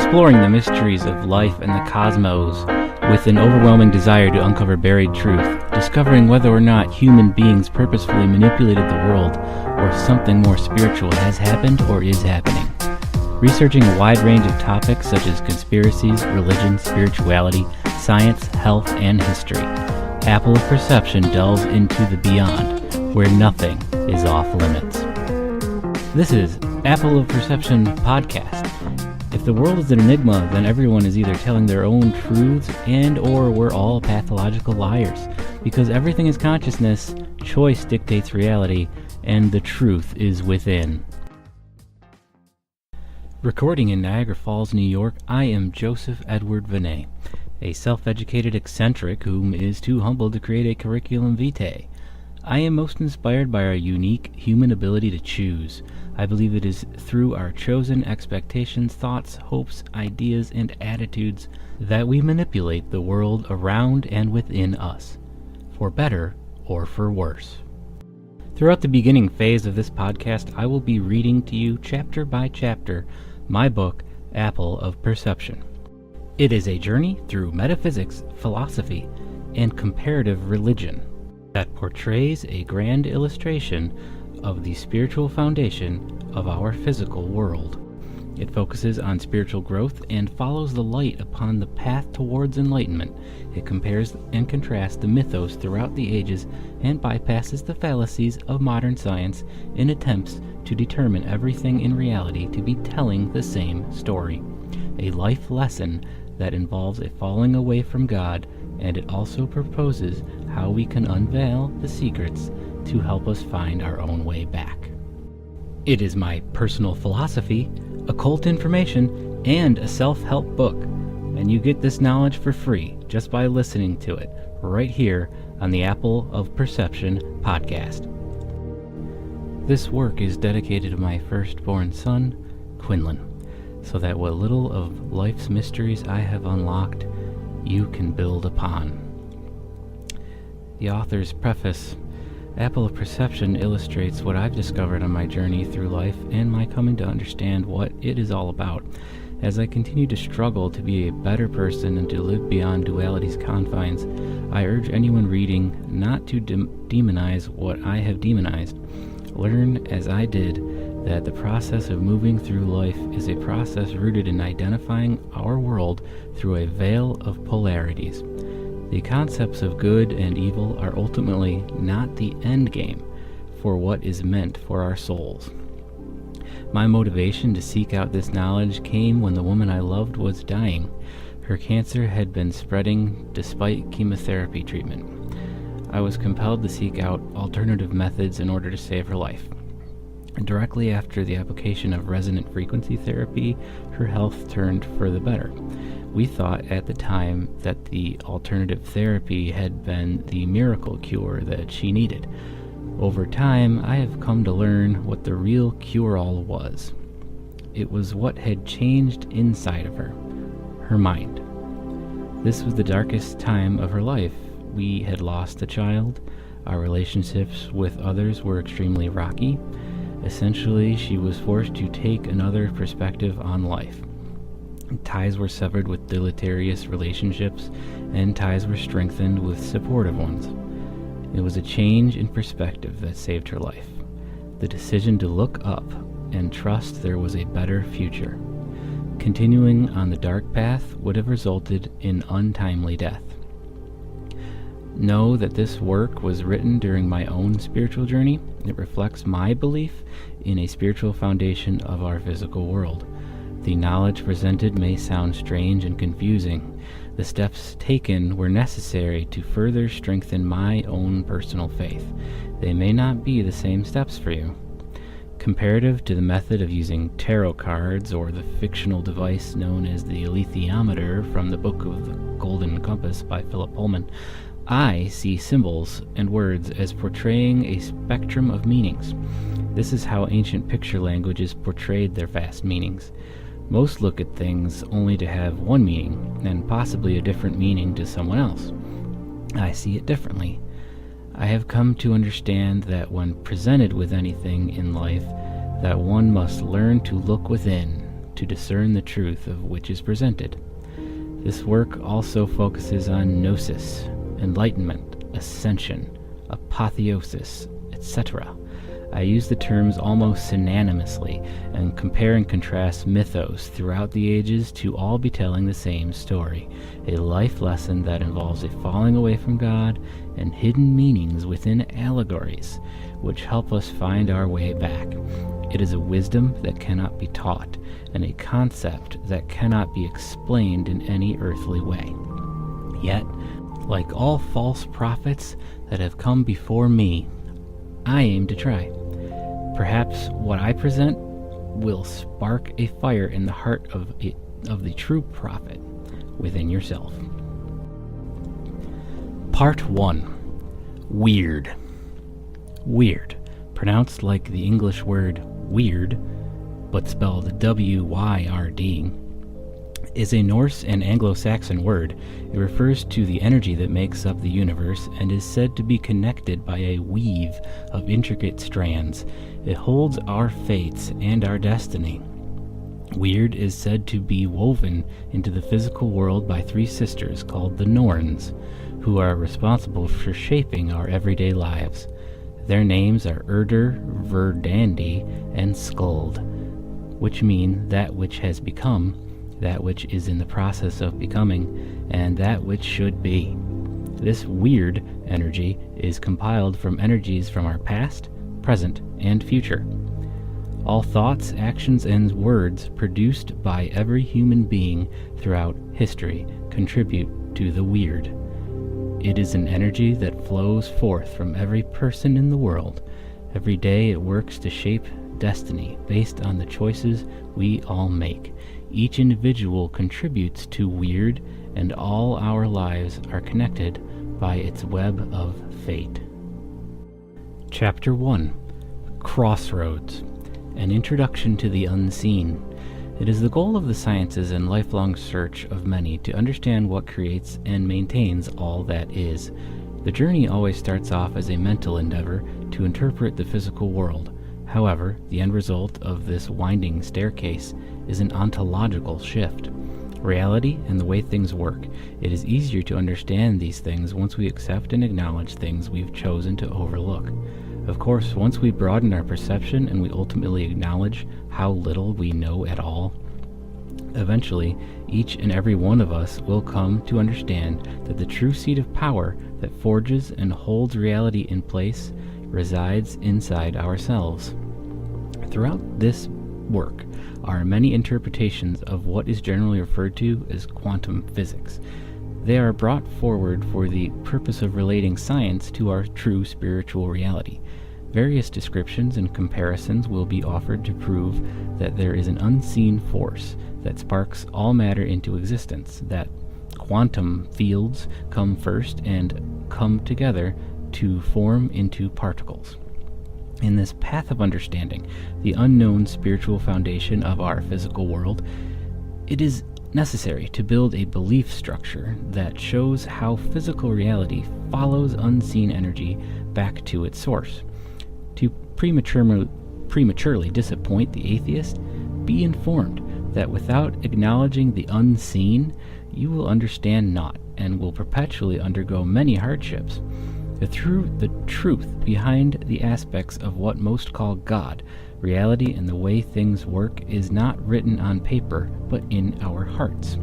exploring the mysteries of life and the cosmos with an overwhelming desire to uncover buried truth, discovering whether or not human beings purposefully manipulated the world or something more spiritual has happened or is happening. Researching a wide range of topics such as conspiracies, religion, spirituality, science, health, and history. Apple of Perception delves into the beyond, where nothing is off limits. This is Apple of Perception Podcast. If the world is an enigma, then everyone is either telling their own truths and or we're all pathological liars. Because everything is consciousness, choice dictates reality, and the truth is within. Recording in Niagara Falls, New York, I am Joseph Edward Vinay, a self-educated eccentric whom is too humble to create a curriculum vitae. I am most inspired by our unique human ability to choose. I believe it is through our chosen expectations, thoughts, hopes, ideas, and attitudes that we manipulate the world around and within us, for better or for worse. Throughout the beginning phase of this podcast, I will be reading to you chapter by chapter my book, Apple of Perception. It is a journey through metaphysics, philosophy, and comparative religion that portrays a grand illustration of the spiritual foundation of our physical world. It focuses on spiritual growth and follows the light upon the path towards enlightenment. It compares and contrasts the mythos throughout the ages and bypasses the fallacies of modern science in attempts to determine everything in reality to be telling the same story. A life lesson that involves a falling away from God, and it also proposes how we can unveil the secrets to help us find our own way back. It is my personal philosophy, occult information, and a self-help book, and you get this knowledge for free just by listening to it right here on the Apple of Perception podcast. This work is dedicated to my firstborn son, Quinlan, so that what little of life's mysteries I have unlocked, you can build upon. The author's preface: Apple of Perception illustrates what I've discovered on my journey through life and my coming to understand what it is all about. As I continue to struggle to be a better person and to live beyond duality's confines, I urge anyone reading not to demonize what I have demonized. Learn, as I did, that the process of moving through life is a process rooted in identifying our world through a veil of polarities. The concepts of good and evil are ultimately not the end game for what is meant for our souls. My motivation to seek out this knowledge came when the woman I loved was dying. Her cancer had been spreading despite chemotherapy treatment. I was compelled to seek out alternative methods in order to save her life. Directly after the application of resonant frequency therapy, her health turned for the better. We thought at the time that the alternative therapy had been the miracle cure that she needed. Over time, I have come to learn what the real cure-all was. It was what had changed inside of her mind. This was the darkest time of her life. We had lost a child. Our relationships with others were extremely rocky. Essentially, she was forced to take another perspective on life. Ties were severed with deleterious relationships, and ties were strengthened with supportive ones. It was a change in perspective that saved her life. The decision to look up and trust there was a better future. Continuing on the dark path would have resulted in untimely death. Know that this work was written during my own spiritual journey. It reflects my belief in a spiritual foundation of our physical world. The knowledge presented may sound strange and confusing. The steps taken were necessary to further strengthen my own personal faith. They may not be the same steps for you. Comparative to the method of using tarot cards or the fictional device known as the alethiometer from the Book of the Golden Compass by Philip Pullman, I see symbols and words as portraying a spectrum of meanings. This is how ancient picture languages portrayed their vast meanings. Most look at things only to have one meaning, and possibly a different meaning to someone else. I see it differently. I have come to understand that when presented with anything in life, that one must learn to look within, to discern the truth of which is presented. This work also focuses on gnosis, enlightenment, ascension, apotheosis, etc. I use the terms almost synonymously and compare and contrast mythos throughout the ages to all be telling the same story, a life lesson that involves a falling away from God and hidden meanings within allegories, which help us find our way back. It is a wisdom that cannot be taught, and a concept that cannot be explained in any earthly way. Yet, like all false prophets that have come before me, I aim to try. Perhaps what I present will spark a fire in the heart of the true prophet within yourself. Part 1. Weird. Weird, pronounced like the English word weird, but spelled W-Y-R-D, is a Norse and Anglo-Saxon word. It refers to the energy that makes up the universe and is said to be connected by a weave of intricate strands. It holds our fates and our destiny. Weird is said to be woven into the physical world by three sisters called the Norns, who are responsible for shaping our everyday lives. Their names are Urdur, Verdandi, and Skuld, which mean that which has become, that which is in the process of becoming, and that which should be. This weird energy is compiled from energies from our past, present, and future. All thoughts, actions, and words produced by every human being throughout history contribute to the weird. It is an energy that flows forth from every person in the world. Every day it works to shape destiny based on the choices we all make. Each individual contributes to weird, and all our lives are connected by its web of fate. Chapter 1. Crossroads. An introduction to the unseen. It is the goal of the sciences and lifelong search of many to understand what creates and maintains all that is. The journey always starts off as a mental endeavor to interpret the physical world. However, the end result of this winding staircase is an ontological shift. Reality and the way things work. It is easier to understand these things once we accept and acknowledge things we've chosen to overlook. Of course, once we broaden our perception and we ultimately acknowledge how little we know at all, eventually, each and every one of us will come to understand that the true seat of power that forges and holds reality in place resides inside ourselves. Throughout this work are many interpretations of what is generally referred to as quantum physics. They are brought forward for the purpose of relating science to our true spiritual reality. Various descriptions and comparisons will be offered to prove that there is an unseen force that sparks all matter into existence, that quantum fields come first and come together to form into particles. In this path of understanding, the unknown spiritual foundation of our physical world, it is necessary to build a belief structure that shows how physical reality follows unseen energy back to its source. To prematurely disappoint the atheist, be informed that without acknowledging the unseen, you will understand naught and will perpetually undergo many hardships. The truth behind the aspects of what most call God, reality, and the way things work is not written on paper, but in our hearts.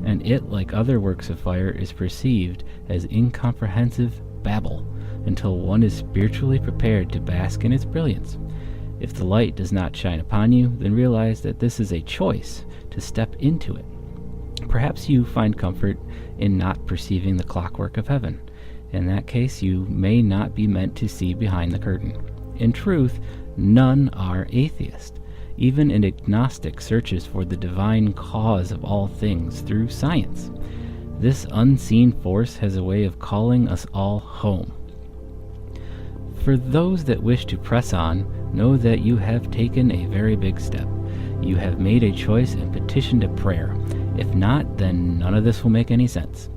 And it, like other works of fire, is perceived as incomprehensive babble until one is spiritually prepared to bask in its brilliance. If the light does not shine upon you, then realize that this is a choice to step into it. Perhaps you find comfort in not perceiving the clockwork of heaven. In that case, you may not be meant to see behind the curtain. In truth, none are atheists. Even an agnostic searches for the divine cause of all things through science. This unseen force has a way of calling us all home. For those that wish to press on, know that you have taken a very big step. You have made a choice and petitioned a prayer. If not, then none of this will make any sense.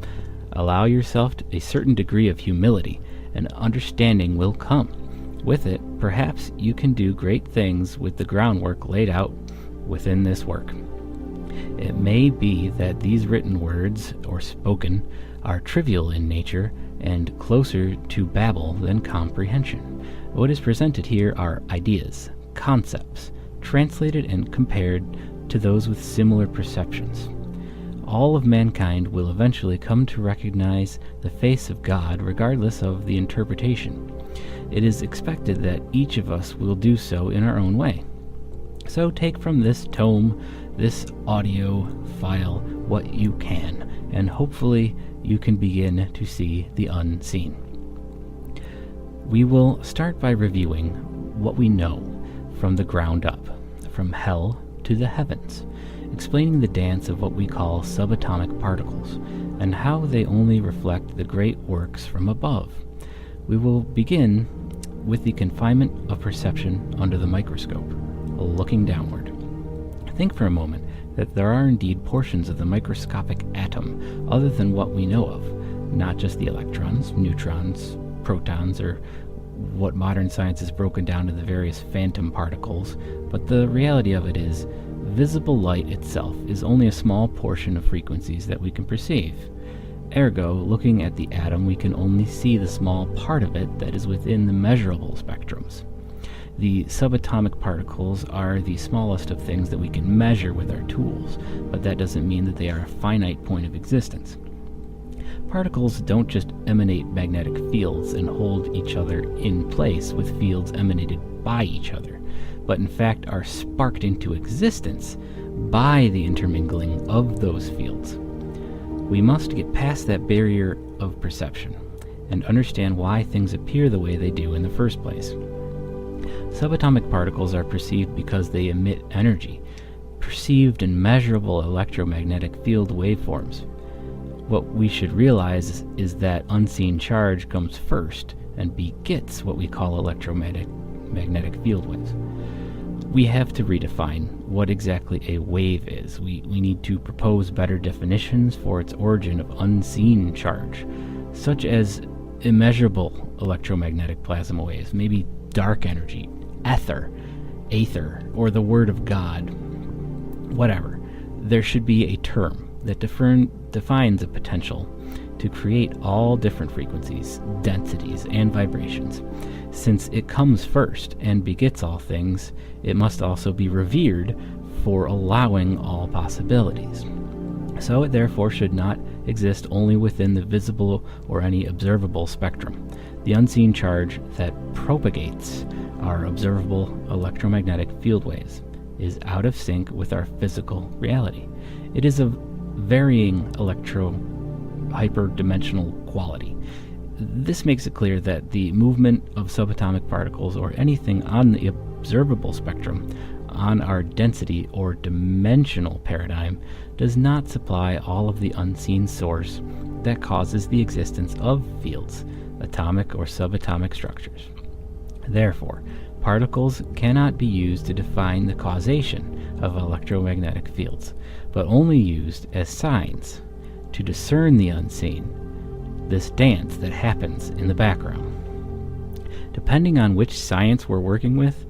Allow yourself a certain degree of humility, and understanding will come. With it, perhaps you can do great things with the groundwork laid out within this work. It may be that these written words, or spoken, are trivial in nature and closer to babble than comprehension. What is presented here are ideas, concepts, translated and compared to those with similar perceptions. All of mankind will eventually come to recognize the face of God regardless of the interpretation. It is expected that each of us will do so in our own way. So take from this tome, this audio file, what you can, and hopefully you can begin to see the unseen. We will start by reviewing what we know from the ground up, from hell to the heavens, explaining the dance of what we call subatomic particles, and how they only reflect the great works from above. We will begin with the confinement of perception under the microscope, looking downward. Think for a moment that there are indeed portions of the microscopic atom other than what we know of, not just the electrons, neutrons, protons, or what modern science has broken down to the various phantom particles, but the reality of it is, visible light itself is only a small portion of frequencies that we can perceive. Ergo, looking at the atom, we can only see the small part of it that is within the measurable spectrums. The subatomic particles are the smallest of things that we can measure with our tools, but that doesn't mean that they are a finite point of existence. Particles don't just emanate magnetic fields and hold each other in place with fields emanated by each other, but in fact are sparked into existence by the intermingling of those fields. We must get past that barrier of perception and understand why things appear the way they do in the first place. Subatomic particles are perceived because they emit energy, perceived in measurable electromagnetic field waveforms. What we should realize is that unseen charge comes first and begets what we call electromagnetic field waves. We have to redefine what exactly a wave is. We need to propose better definitions for its origin of unseen charge, such as immeasurable electromagnetic plasma waves, maybe dark energy, aether, or the Word of God. Whatever. There should be a term that defines a potential to create all different frequencies, densities, and vibrations. Since it comes first and begets all things, it must also be revered for allowing all possibilities. So it therefore should not exist only within the visible or any observable spectrum. The unseen charge that propagates our observable electromagnetic field waves is out of sync with our physical reality. It is of varying hyperdimensional quality. This makes it clear that the movement of subatomic particles or anything on the observable spectrum on our density or dimensional paradigm does not supply all of the unseen source that causes the existence of fields, atomic or subatomic structures. Therefore, particles cannot be used to define the causation of electromagnetic fields, but only used as signs to discern the unseen, this dance that happens in the background. Depending on which science we're working with,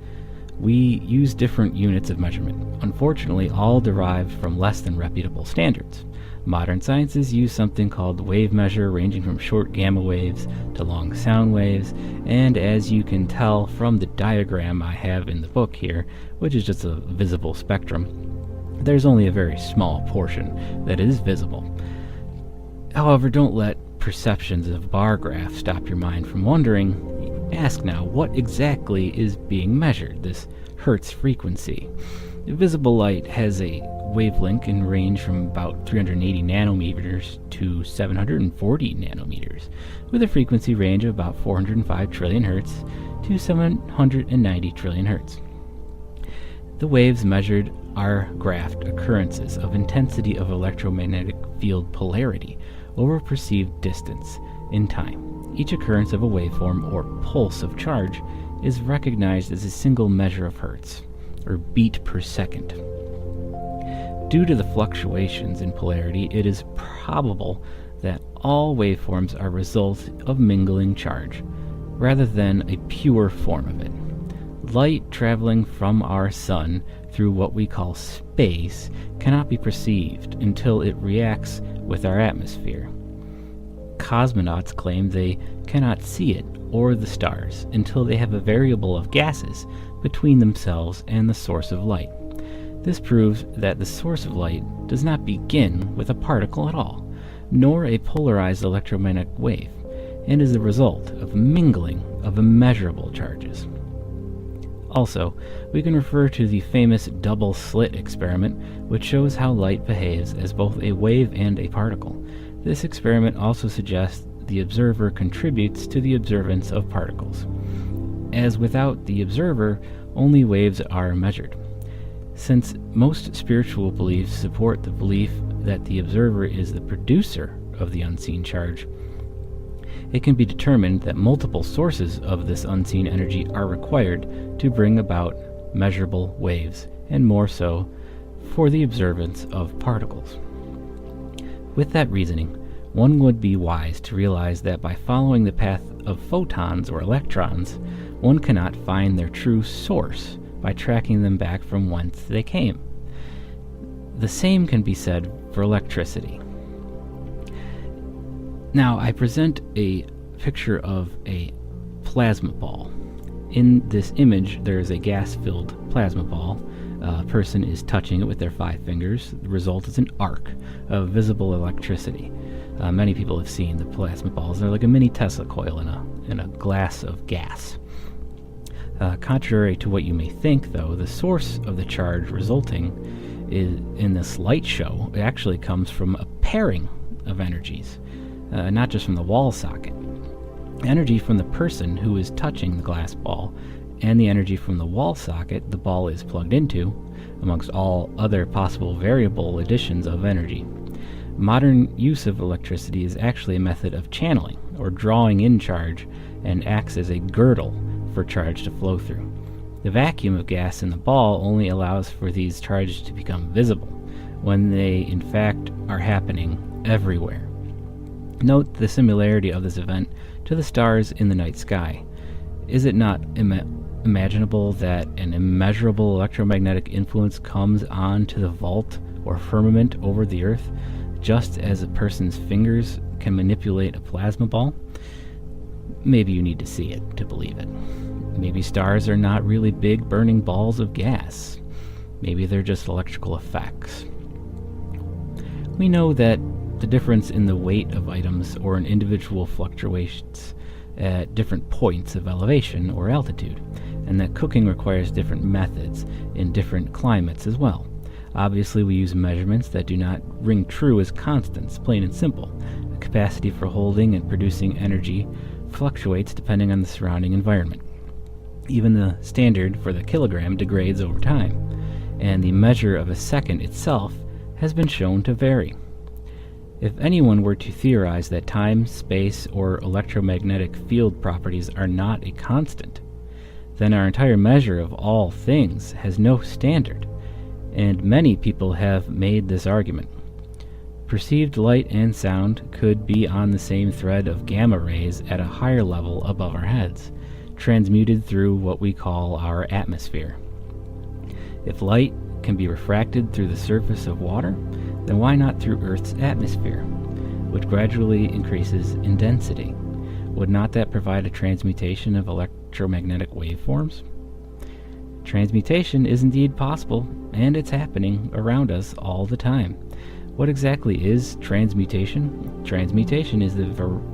we use different units of measurement, unfortunately all derived from less than reputable standards. Modern sciences use something called wave measure, ranging from short gamma waves to long sound waves, and as you can tell from the diagram I have in the book here, which is just a visible spectrum, there's only a very small portion that is visible. However, don't let perceptions of bar graphs stop your mind from wondering. Ask now, what exactly is being measured, this Hertz frequency? Visible light has a wavelength in range from about 380 nanometers to 740 nanometers, with a frequency range of about 405 trillion hertz to 790 trillion hertz. The waves measured are graphed occurrences of intensity of electromagnetic field polarity over perceived distance in time. Each occurrence of a waveform or pulse of charge is recognized as a single measure of hertz, or beat per second. Due to the fluctuations in polarity, it is probable that all waveforms are a result of mingling charge, rather than a pure form of it. Light traveling from our sun through what we call space cannot be perceived until it reacts with our atmosphere. Cosmonauts claim they cannot see it or the stars until they have a variable of gases between themselves and the source of light. This proves that the source of light does not begin with a particle at all, nor a polarized electromagnetic wave, and is the result of mingling of immeasurable charges. Also, we can refer to the famous double-slit experiment, which shows how light behaves as both a wave and a particle. This experiment also suggests the observer contributes to the observance of particles, as without the observer, only waves are measured. Since most spiritual beliefs support the belief that the observer is the producer of the unseen charge, it can be determined that multiple sources of this unseen energy are required to bring about measurable waves, and more so for the observance of particles. With that reasoning, one would be wise to realize that by following the path of photons or electrons, one cannot find their true source by tracking them back from whence they came. The same can be said for electricity. Now, I present a picture of a plasma ball. In this image, there is a gas-filled plasma ball. A person is touching it with their 5 fingers. The result is an arc of visible electricity. Many people have seen the plasma balls. They're like a mini Tesla coil in a glass of gas. Contrary to what you may think, though, the source of the charge resulting in this light show actually comes from a pairing of energies. Not just from the wall socket. Energy from the person who is touching the glass ball, and the energy from the wall socket the ball is plugged into, amongst all other possible variable additions of energy. Modern use of electricity is actually a method of channeling, or drawing in charge, and acts as a girdle for charge to flow through. The vacuum of gas in the ball only allows for these charges to become visible, when they in fact are happening everywhere. Note the similarity of this event to the stars in the night sky. Is it not imaginable that an immeasurable electromagnetic influence comes on to the vault or firmament over the earth, just as a person's fingers can manipulate a plasma ball? Maybe you need to see it to believe it. Maybe stars are not really big burning balls of gas. Maybe they're just electrical effects. We know that the difference in the weight of items or in individual fluctuations at different points of elevation or altitude, and that cooking requires different methods in different climates as well. Obviously, we use measurements that do not ring true as constants, plain and simple. The capacity for holding and producing energy fluctuates depending on the surrounding environment. Even the standard for the kilogram degrades over time, and the measure of a second itself has been shown to vary. If anyone were to theorize that time, space, or electromagnetic field properties are not a constant, then our entire measure of all things has no standard, and many people have made this argument. Perceived light and sound could be on the same thread of gamma rays at a higher level above our heads, transmuted through what we call our atmosphere. If light can be refracted through the surface of water, then why not through Earth's atmosphere, which gradually increases in density? Would not that provide a transmutation of electromagnetic waveforms? Transmutation is indeed possible, and it's happening around us all the time. What exactly is transmutation? Transmutation is the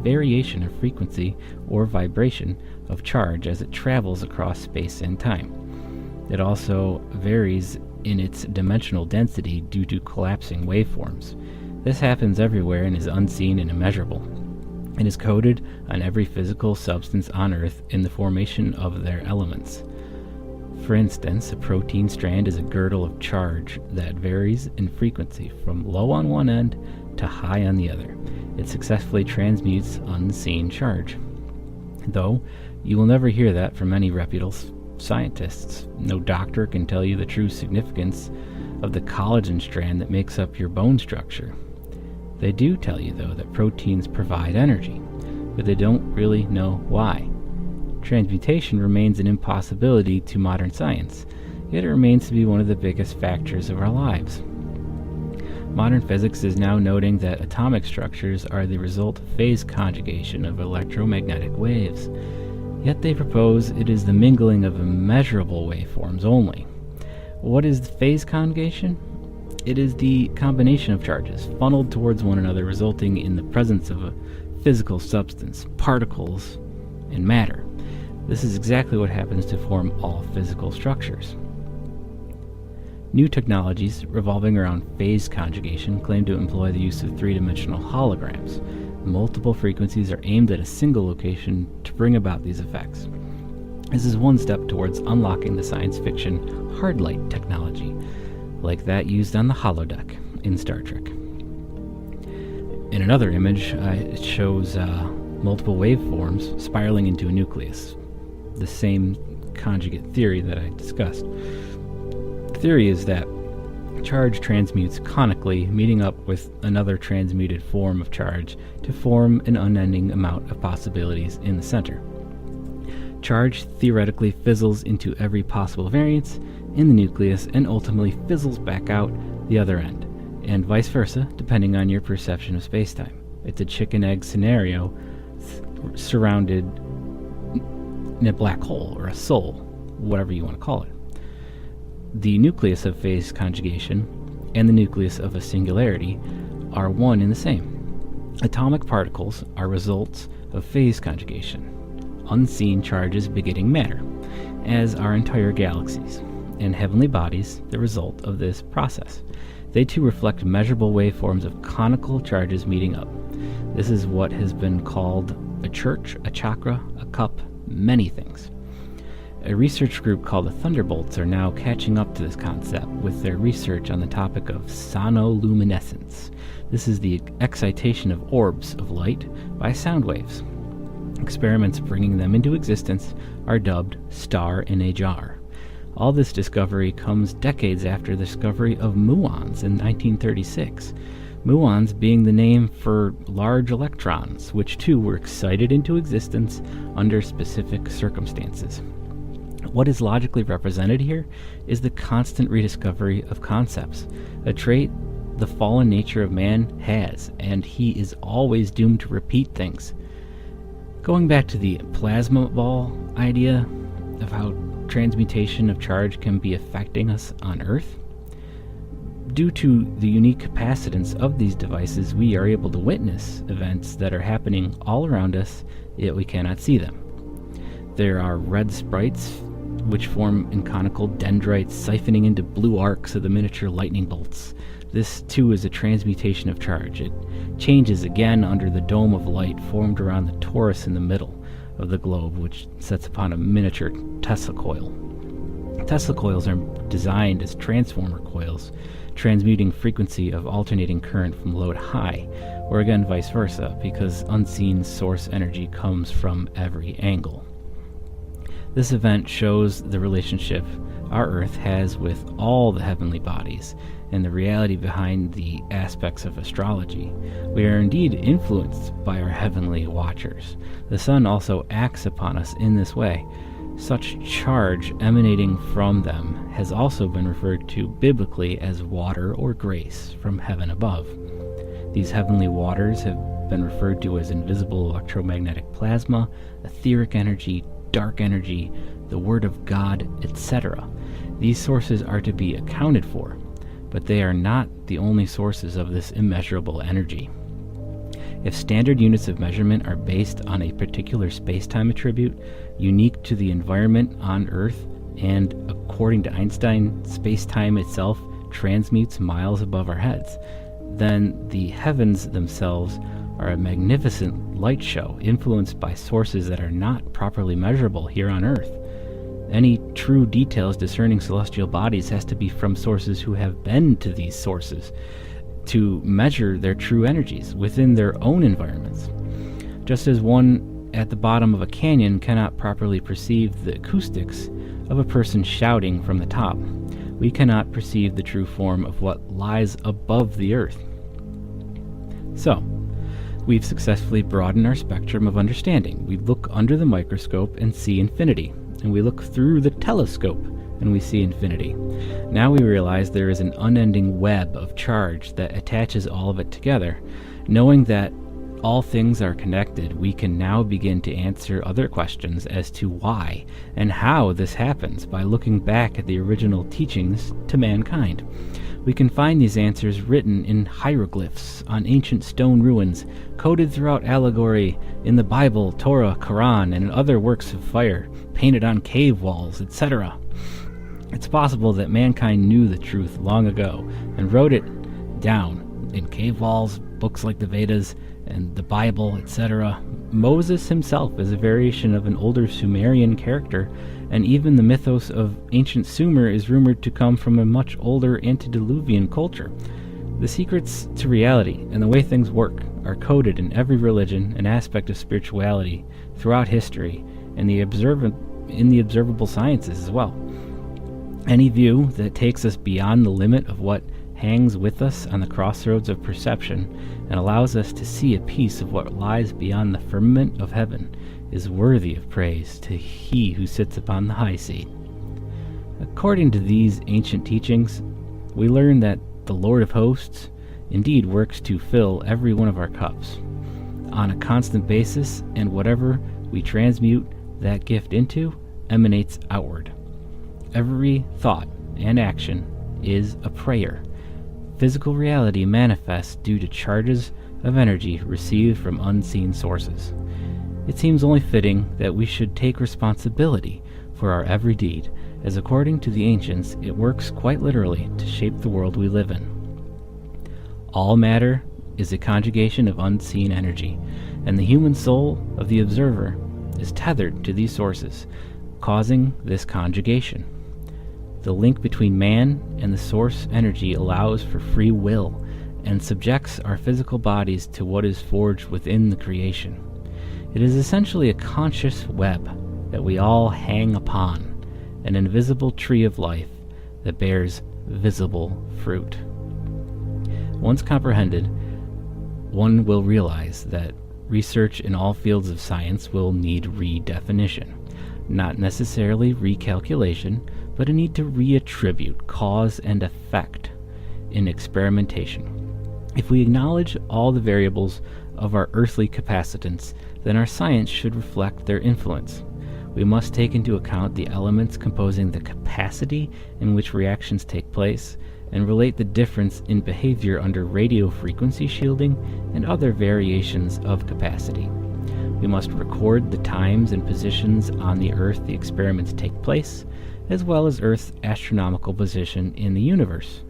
variation of frequency or vibration of charge as it travels across space and time. It also varies in its dimensional density due to collapsing waveforms. This happens everywhere and is unseen and immeasurable. It is coded on every physical substance on Earth in the formation of their elements. For instance, a protein strand is a girdle of charge that varies in frequency from low on one end to high on the other. It successfully transmutes unseen charge. Though, you will never hear that from any reputable scientists. No doctor can tell you the true significance of the collagen strand that makes up your bone structure. They do tell you, though, that proteins provide energy, but they don't really know why. Transmutation remains an impossibility to modern science, yet it remains to be one of the biggest factors of our lives. Modern physics is now noting that atomic structures are the result of phase conjugation of electromagnetic waves, yet they propose it is the mingling of immeasurable waveforms only. What is the phase conjugation? It is the combination of charges funneled towards one another, resulting in the presence of a physical substance, particles, and matter. This is exactly what happens to form all physical structures. New technologies revolving around phase conjugation claim to employ the use of three-dimensional holograms. Multiple frequencies are aimed at a single location to bring about these effects. This is one step towards unlocking the science fiction hard light technology, like that used on the holodeck in Star Trek. In another image, it shows multiple waveforms spiraling into a nucleus, the same conjugate theory that I discussed. The theory is that charge transmutes conically, meeting up with another transmuted form of charge to form an unending amount of possibilities in the center. Charge theoretically fizzles into every possible variance in the nucleus and ultimately fizzles back out the other end, and vice versa, depending on your perception of spacetime. It's a chicken-egg scenario surrounded in a black hole or a soul, whatever you want to call it. The nucleus of phase conjugation and the nucleus of a singularity are one and the same. Atomic particles are results of phase conjugation, unseen charges begetting matter, as are entire galaxies, and heavenly bodies the result of this process. They too reflect measurable waveforms of conical charges meeting up. This is what has been called a church, a chakra, a cup, many things. A research group called the Thunderbolts are now catching up to this concept with their research on the topic of sonoluminescence. This is the excitation of orbs of light by sound waves. Experiments bringing them into existence are dubbed Star in a Jar. All this discovery comes decades after the discovery of muons in 1936. Muons being the name for large electrons, which too were excited into existence under specific circumstances. What is logically represented here is the constant rediscovery of concepts, a trait the fallen nature of man has, and he is always doomed to repeat things. Going back to the plasma ball idea of how transmutation of charge can be affecting us on Earth, due to the unique capacitance of these devices, we are able to witness events that are happening all around us, yet we cannot see them. There are red sprites, which form in conical dendrites, siphoning into blue arcs of the miniature lightning bolts. This, too, is a transmutation of charge. It changes again under the dome of light formed around the torus in the middle of the globe, which sets upon a miniature Tesla coil. Tesla coils are designed as transformer coils, transmuting frequency of alternating current from low to high, or again vice versa, because unseen source energy comes from every angle. This event shows the relationship our Earth has with all the heavenly bodies and the reality behind the aspects of astrology. We are indeed influenced by our heavenly watchers. The sun also acts upon us in this way. Such charge emanating from them has also been referred to biblically as water or grace from heaven above. These heavenly waters have been referred to as invisible electromagnetic plasma, etheric energy, dark energy, the Word of God, etc. These sources are to be accounted for, but they are not the only sources of this immeasurable energy. If standard units of measurement are based on a particular space-time attribute unique to the environment on Earth, and according to Einstein, space-time itself transmutes miles above our heads, then the heavens themselves are a magnificent light show influenced by sources that are not properly measurable here on Earth. Any true details discerning celestial bodies has to be from sources who have been to these sources to measure their true energies within their own environments. Just as one at the bottom of a canyon cannot properly perceive the acoustics of a person shouting from the top, we cannot perceive the true form of what lies above the Earth. So, we've successfully broadened our spectrum of understanding. We look under the microscope and see infinity, and we look through the telescope and we see infinity. Now we realize there is an unending web of charge that attaches all of it together. Knowing that all things are connected, we can now begin to answer other questions as to why and how this happens by looking back at the original teachings to mankind. We can find these answers written in hieroglyphs on ancient stone ruins, coded throughout allegory in the Bible, Torah, Quran, and in other works of fire, painted on cave walls, etc. It's possible that mankind knew the truth long ago and wrote it down in cave walls, books like the Vedas, and the Bible, etc. Moses himself is a variation of an older Sumerian character, and even the mythos of ancient Sumer is rumored to come from a much older antediluvian culture. The secrets to reality and the way things work are coded in every religion and aspect of spirituality throughout history, and in the observable sciences as well. Any view that takes us beyond the limit of what hangs with us on the crossroads of perception and allows us to see a piece of what lies beyond the firmament of heaven is worthy of praise to He who sits upon the high seat. According to these ancient teachings, we learn that the Lord of hosts indeed works to fill every one of our cups on a constant basis, and whatever we transmute that gift into emanates outward. Every thought and action is a prayer. Physical reality manifests due to charges of energy received from unseen sources. It seems only fitting that we should take responsibility for our every deed, as according to the ancients, it works quite literally to shape the world we live in. All matter is a conjugation of unseen energy, and the human soul of the observer is tethered to these sources, causing this conjugation. The link between man and the source energy allows for free will and subjects our physical bodies to what is forged within the creation. It is essentially a conscious web that we all hang upon, an invisible tree of life that bears visible fruit. Once comprehended, one will realize that research in all fields of science will need redefinition, not necessarily recalculation, but a need to reattribute cause and effect in experimentation. If we acknowledge all the variables of our earthly capacitance, then our science should reflect their influence. We must take into account the elements composing the capacity in which reactions take place, and relate the difference in behavior under radio frequency shielding and other variations of capacity. We must record the times and positions on the Earth the experiments take place, as well as Earth's astronomical position in the universe.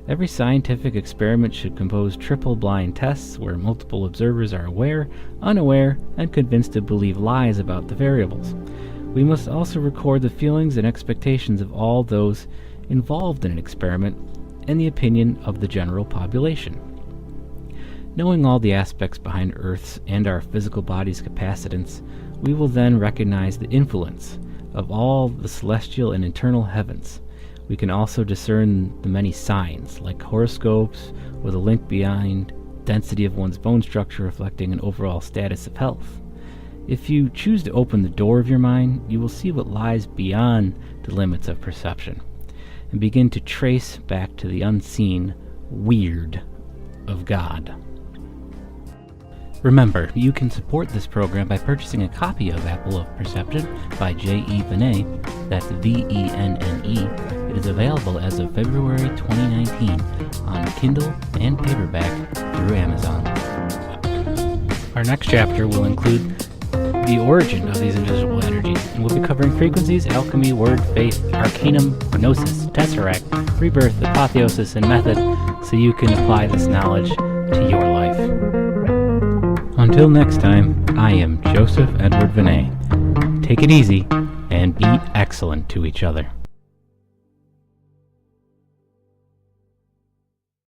Every scientific experiment should compose triple-blind tests where multiple observers are aware, unaware, and convinced to believe lies about the variables. We must also record the feelings and expectations of all those involved in an experiment and the opinion of the general population. Knowing all the aspects behind Earth's and our physical body's capacitance, we will then recognize the influence of all the celestial and internal heavens. We can also discern the many signs, like horoscopes, with a link behind density of one's bone structure reflecting an overall status of health. If you choose to open the door of your mind, you will see what lies beyond the limits of perception, and begin to trace back to the unseen weird of God. Remember, you can support this program by purchasing a copy of Apple of Perception by J.E. Venne, that's V-E-N-N-E. It is available as of February 2019 on Kindle and paperback through Amazon. Our next chapter will include the origin of these invisible energies, and we'll be covering frequencies, alchemy, word, faith, arcanum, gnosis, tesseract, rebirth, apotheosis, and method, so you can apply this knowledge to your life. Until next time, I am Joseph Edward Venne. Take it easy and be excellent to each other.